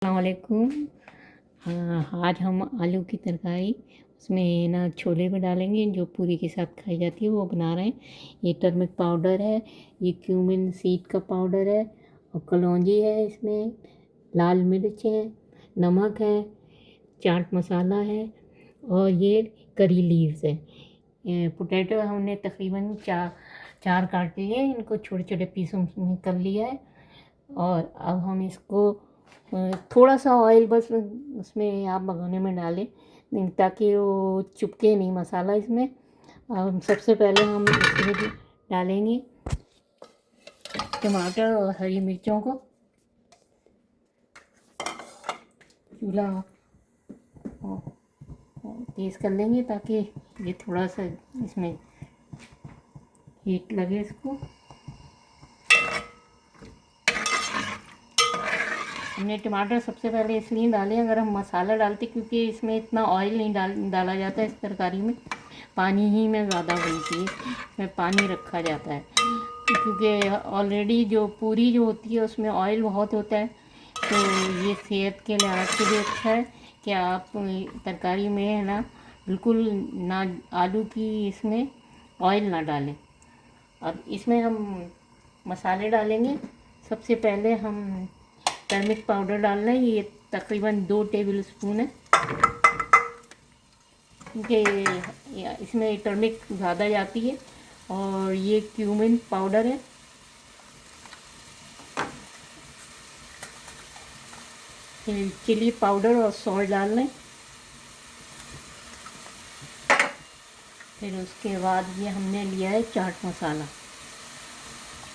अस्सलामुअलैकुम। हाँ, आज हम आलू की तरकारी उसमें ना छोले भी डालेंगे जो पूरी के साथ खाई जाती है वो बना रहे हैं। ये टर्मरिक पाउडर है, ये क्यूमिन सीड का पाउडर है और कलौंजी है, इसमें लाल मिर्च है, नमक है, चाट मसाला है और ये करी लीव्स है। पोटैटो हमने तकरीबन चार काट लिए, इनको छोटे छोटे पीसों में कर लिया है। और अब हम इसको थोड़ा सा ऑयल बस उसमें आप भगोने में डालें ताकि वो चिपके नहीं मसाला इसमें। अब सबसे पहले हम इसमें डालेंगे टमाटर और हरी मिर्चों को। चूल्हा तेज़ कर लेंगे ताकि ये थोड़ा सा इसमें हीट लगे इसको। हमने टमाटर सबसे पहले इसलिए डाले, अगर हम मसाला डालते क्योंकि इसमें इतना ऑयल नहीं डाला जाता है इस तरकारी में, पानी ही में ज़्यादा बनती है, इसमें पानी रखा जाता है क्योंकि ऑलरेडी जो पूरी जो होती है उसमें ऑयल बहुत होता है। तो ये सेहत के लिहाज से भी अच्छा है कि आप तरकारी में है ना बिल्कुल ना आलू की इसमें ऑयल ना डालें। अब इसमें हम मसाले डालेंगे। सबसे पहले हम टर्मरिक पाउडर डालना है, ये तकरीबन 2 टेबल स्पून है क्योंकि इसमें टर्मरिक ज़्यादा जाती है। और ये क्यूमिन पाउडर है, फिर चिली पाउडर और सॉल्ट डालना है। फिर उसके बाद ये हमने लिया है चाट मसाला,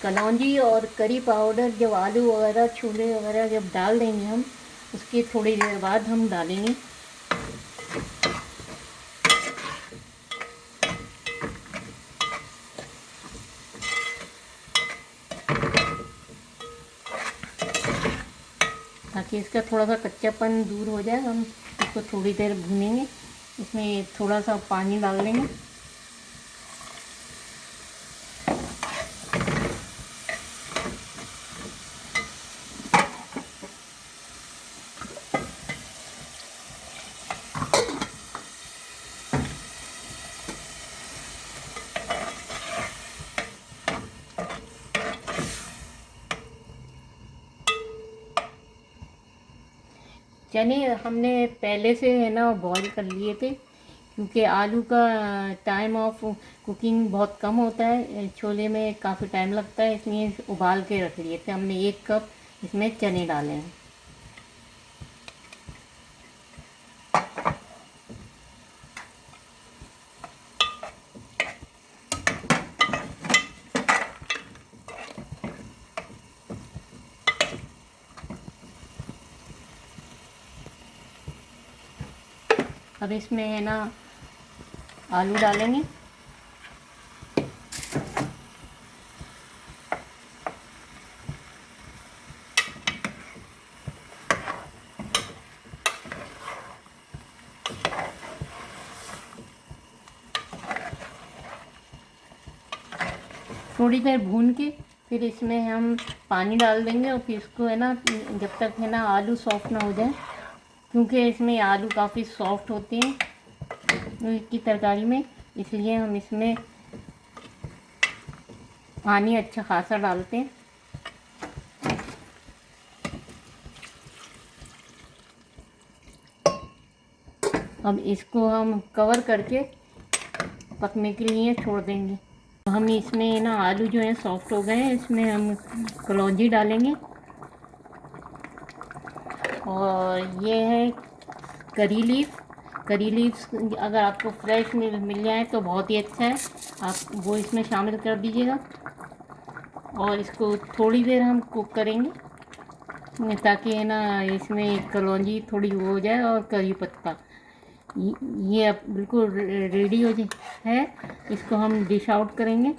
कलौंजी और करी पाउडर। जब आलू वगैरह छोले वगैरह जब डाल देंगे हम, उसके थोड़ी देर बाद हम डालेंगे ताकि इसका थोड़ा सा कच्चापन दूर हो जाए। हम इसको थोड़ी देर भूनेंगे। इसमें थोड़ा सा पानी डाल देंगे। चने हमने पहले से है ना बॉईल कर लिए थे क्योंकि आलू का टाइम ऑफ कुकिंग बहुत कम होता है, छोले में काफ़ी टाइम लगता है, इसलिए उबाल के रख लिए थे हमने। 1 कप इसमें चने डाले हैं। अब इसमें है ना आलू डालेंगे। थोड़ी देर भून के फिर इसमें हम पानी डाल देंगे और फिर इसको है ना जब तक है ना आलू सॉफ्ट ना हो जाए, क्योंकि इसमें आलू काफ़ी सॉफ्ट होते हैं की तरकारी में, इसलिए हम इसमें पानी अच्छा खासा डालते हैं। अब इसको हम कवर करके पकने के लिए छोड़ देंगे। हम इसमें ना आलू जो है सॉफ्ट हो गए हैं, इसमें हम कलौंजी डालेंगे और ये है करी लीफ। करी लीव्स अगर आपको फ्रेश मिल जाए तो बहुत ही अच्छा है, आप वो इसमें शामिल कर दीजिएगा। और इसको थोड़ी देर हम कुक करेंगे ताकि है ना इसमें कलौंजी थोड़ी वो हो जाए और करी पत्ता ये अब बिल्कुल रेडी हो जाए है। इसको हम डिश आउट करेंगे।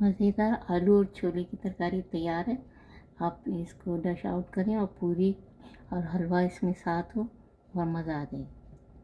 मज़ेदार आलू और छोले की तरकारी तैयार है। आप इसको डिश आउट करें और पूरी और हलवा इसमें साथ हो और मज़ा आ जाए।